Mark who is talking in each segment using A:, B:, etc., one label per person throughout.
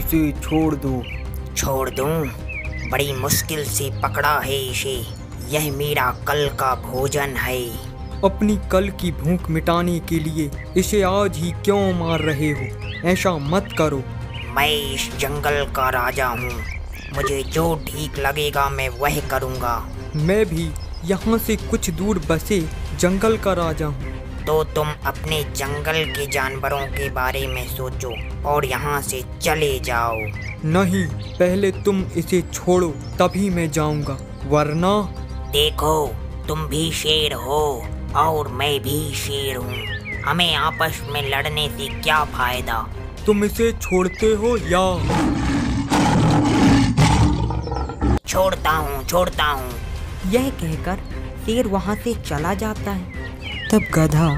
A: इसे छोड़ दो।
B: छोड़ दूं? बड़ी मुश्किल से पकड़ा है इसे। यह मेरा कल का भोजन है।
A: अपनी कल की भूख मिटाने के लिए इसे आज ही क्यों मार रहे हो? ऐसा मत करो।
B: मैं इस जंगल का राजा हूँ। मुझे जो ठीक लगेगा मैं वह करूँगा।
A: मैं भी यहाँ से कुछ दूर बसे जंगल का राजा हूँ।
B: तो तुम अपने जंगल के जानवरों के बारे में सोचो और यहाँ से चले जाओ।
A: नहीं, पहले तुम इसे छोड़ो तभी मैं जाऊँगा, वरना।
B: देखो, तुम भी शेर हो और मैं भी शेर हूँ। हमें आपस में लड़ने से क्या फायदा?
A: तुम इसे छोड़ते हो या?
B: छोड़ता हूँ।
C: यह कहकर शेर वहाँ से चला जाता है। तब गधा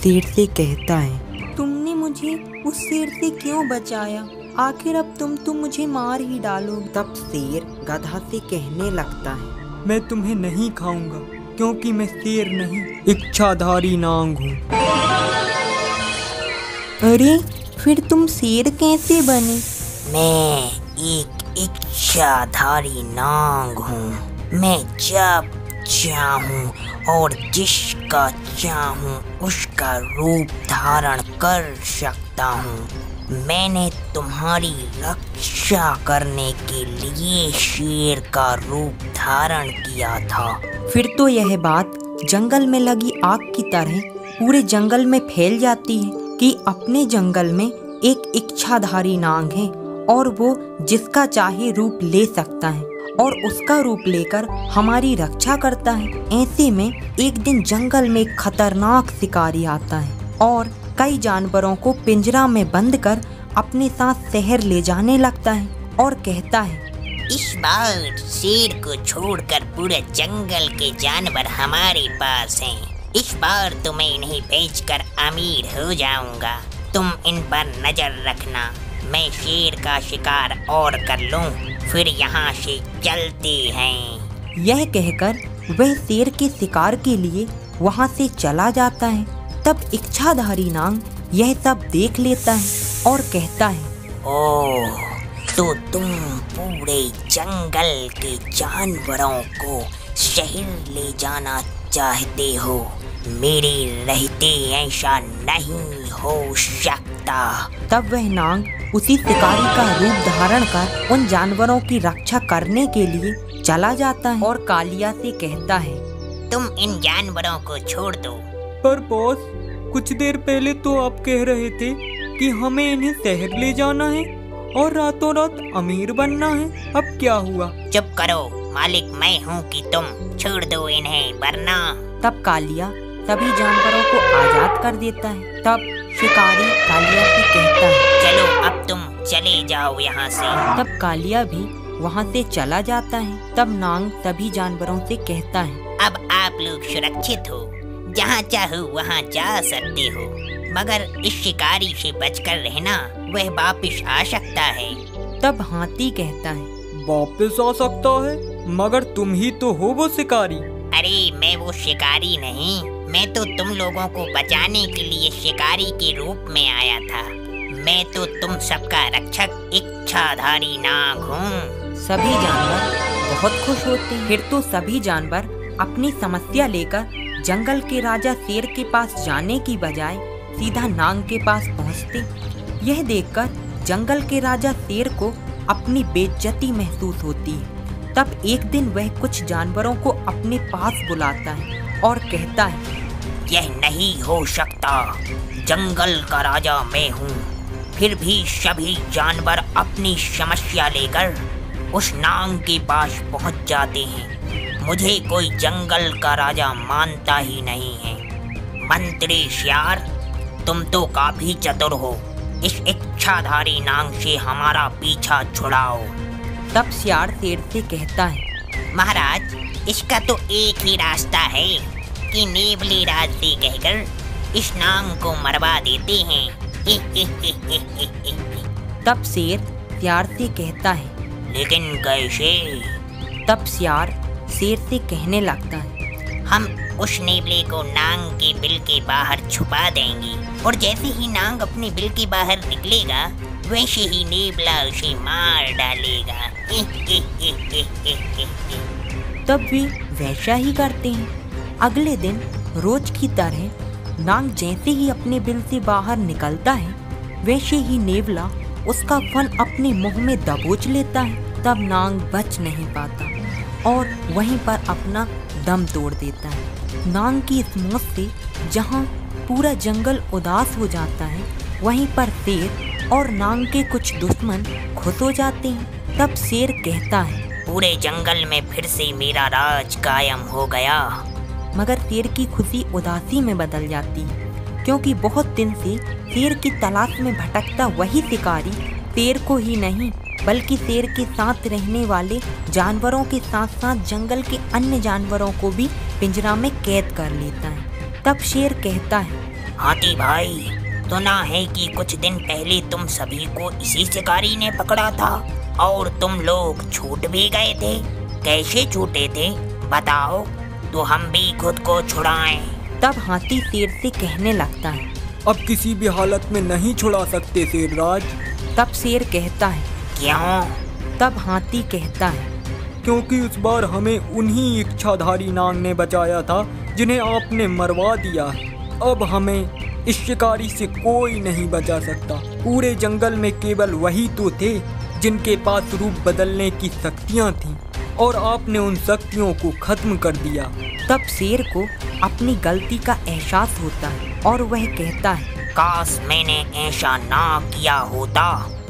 C: शेर से कहता है, तुमने मुझे उस शेर से क्यों बचाया? आखिर अब तुम मुझे मार ही डालो। तब शेर गधा से कहने लगता है,
A: मैं तुम्हें नहीं खाऊंगा क्योंकि मैं शेर नहीं, इच्छाधारी नांग हूँ।
C: अरे फिर तुम शेर कैसे बने?
B: मैं एक इच्छाधारी नांग हूँ। मैं जब चाहूँ और जिसका चाहूँ उसका रूप धारण कर सकता हूँ। मैंने तुम्हारी रक्षा करने के लिए शेर का रूप धारण किया था।
C: फिर तो यह बात जंगल में लगी आग की तरह पूरे जंगल में फैल जाती है कि अपने जंगल में एक इच्छाधारी नांग है और वो जिसका चाहे रूप ले सकता है और उसका रूप लेकर हमारी रक्षा करता है। ऐसे में एक दिन जंगल में एक खतरनाक शिकारी आता है और कई जानवरों को पिंजरा में बंद कर अपने साथ शहर ले जाने लगता है और कहता है,
B: इस बार शेर को छोड़कर पूरे जंगल के जानवर हमारे पास हैं। इस बार तो मैं इन्हें बेचकर अमीर हो जाऊंगा। तुम इन पर नजर रखना। मैं शेर का शिकार और कर लूं, फिर यहाँ से चलते हैं।
C: यह कहकर वह शेर के शिकार के लिए वहाँ से चला जाता है। तब इच्छाधारी नांग यह सब देख लेता है और कहता है,
B: ओह, तो तुम पूरे जंगल के जानवरों को शहर ले जाना चाहते हो। मेरे रहते ऐसा नहीं हो सकता।
C: तब वह नांग उसी शिकारी का रूप धारण कर उन जानवरों की रक्षा करने के लिए चला जाता है और कालिया से कहता है,
B: तुम इन जानवरों को छोड़ दो।
A: पर बॉस, कुछ देर पहले तो आप कह रहे थे कि हमें इन्हें शहर ले जाना है और रातों रात अमीर बनना है। अब क्या हुआ?
B: चुप करो, मालिक मैं हूँ कि तुम छोड़ दो इन्हें, वरना।
C: तब कालिया सभी जानवरों को आजाद कर देता है। तब शिकारी कालिया से कहता है,
B: चलो अब तुम चले जाओ यहाँ से।
C: तब कालिया भी वहाँ से चला जाता है। तब नांग सभी जानवरों से कहता है,
B: अब आप लोग सुरक्षित हो, जहाँ चाहो वहाँ जा सकते हो, मगर इस शिकारी से बचकर रहना, वह वापिस आ सकता है।
C: तब हाथी कहता है,
A: वापस आ सकता है? मगर तुम ही तो हो वो शिकारी।
B: अरे मैं वो शिकारी नहीं, मैं तो तुम लोगों को बचाने के लिए शिकारी के रूप में आया था। मैं तो तुम सबका रक्षक इच्छाधारी नाग हूँ।
C: सभी जानवर बहुत खुश होते हैं। फिर तो सभी जानवर अपनी समस्या लेकर जंगल के राजा शेर के पास जाने की बजाय सीधा नांग के पास पहुँचते। यह देखकर जंगल के राजा शेर को अपनी बेइज्जती महसूस होती है। तब एक दिन वह कुछ जानवरों को अपने पास बुलाता है और कहता है,
B: यह नहीं हो सकता। जंगल का राजा मैं हूँ। फिर भी सभी जानवर अपनी समस्या लेकर उस नांग के पास पहुँच जाते हैं। मुझे कोई जंगल का राजा मानता ही नहीं है। मंत्री श्यार, तुम तो काफी चतुर हो। इस इच्छाधारी नांग से हमारा पीछा छुड़ाओ।
C: तब श्यार शेर से कहता है,
B: महाराज, इसका तो एक ही रास्ता है कि नेवले राज से कहकर इस नांग को मरवा देते हैं।
C: तब शेर श्यार से कहता है,
B: लेकिन कैसे?
C: तब श्यार शेर से कहने लगता है,
B: हम उस नेवले को नांग के बिल के बाहर छुपा देंगे और जैसे ही नांग अपने बिल के बाहर निकलेगा वैसे ही नेवला उसे मार डालेगा।
C: तब वे वैसा ही करते हैं। अगले दिन रोज की तरह नाग जैसे ही अपने बिल से बाहर निकलता है, वैसे ही नेवला उसका फन अपने मुंह में दबोच लेता है। तब नाग बच नहीं पाता और वहीं पर अपना दम तोड़ देता है। नाग की इस मौत से जहां पूरा जंगल उदास हो जाता है, वहीं पर शेर और नाग के कुछ दुश्मन खुश हो जाते हैं। तब शेर कहता है,
B: पूरे जंगल में फिर से मेरा राज कायम हो गया।
C: मगर शेर की खुशी उदासी में बदल जाती है, क्योंकि बहुत दिन से शेर की तलाश में भटकता वही शिकारी शेर को ही नहीं बल्कि शेर के साथ रहने वाले जानवरों के साथ साथ जंगल के अन्य जानवरों को भी पिंजरा में कैद कर लेता है। तब शेर कहता है,
B: हाथी भाई, सुना है कि कुछ दिन पहले तुम सभी को इसी शिकारी ने पकड़ा था और तुम लोग छूट भी गए थे। कैसे छूटे थे बताओ, तो हम भी खुद को छुड़ाएं।
C: तब हाथी शेर से कहने लगता है,
A: अब किसी भी हालत में नहीं छुड़ा सकते शेरराज।
C: तब शेर कहता है,
B: क्यों?
C: तब हाथी कहता है,
A: क्योंकि उस बार हमें उन्हीं इच्छाधारी नाग ने बचाया था जिन्हें आपने मरवा दिया है। अब हमें इस शिकारी से कोई नहीं बचा सकता। पूरे जंगल में केवल वही तो थे जिनके पास रूप बदलने की शक्तियाँ थीं और आपने उन शक्तियों को खत्म कर दिया।
C: तब शेर को अपनी गलती का एहसास होता है और वह कहता है,
B: काश मैंने ऐसा ना किया होता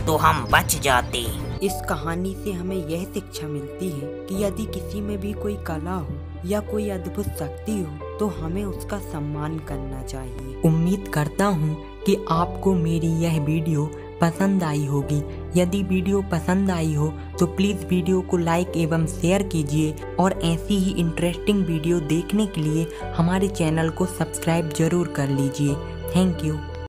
B: तो हम बच जाते।
C: इस कहानी से हमें यह शिक्षा मिलती है कि यदि किसी में भी कोई कला हो या कोई अद्भुत शक्ति हो तो हमें उसका सम्मान करना चाहिए। उम्मीद करता हूँ कि आपको मेरी यह वीडियो पसंद आई होगी। यदि वीडियो पसंद आई हो तो प्लीज़ वीडियो को लाइक एवं शेयर कीजिए और ऐसी ही इंटरेस्टिंग वीडियो देखने के लिए हमारे चैनल को सब्सक्राइब जरूर कर लीजिए। Thank you.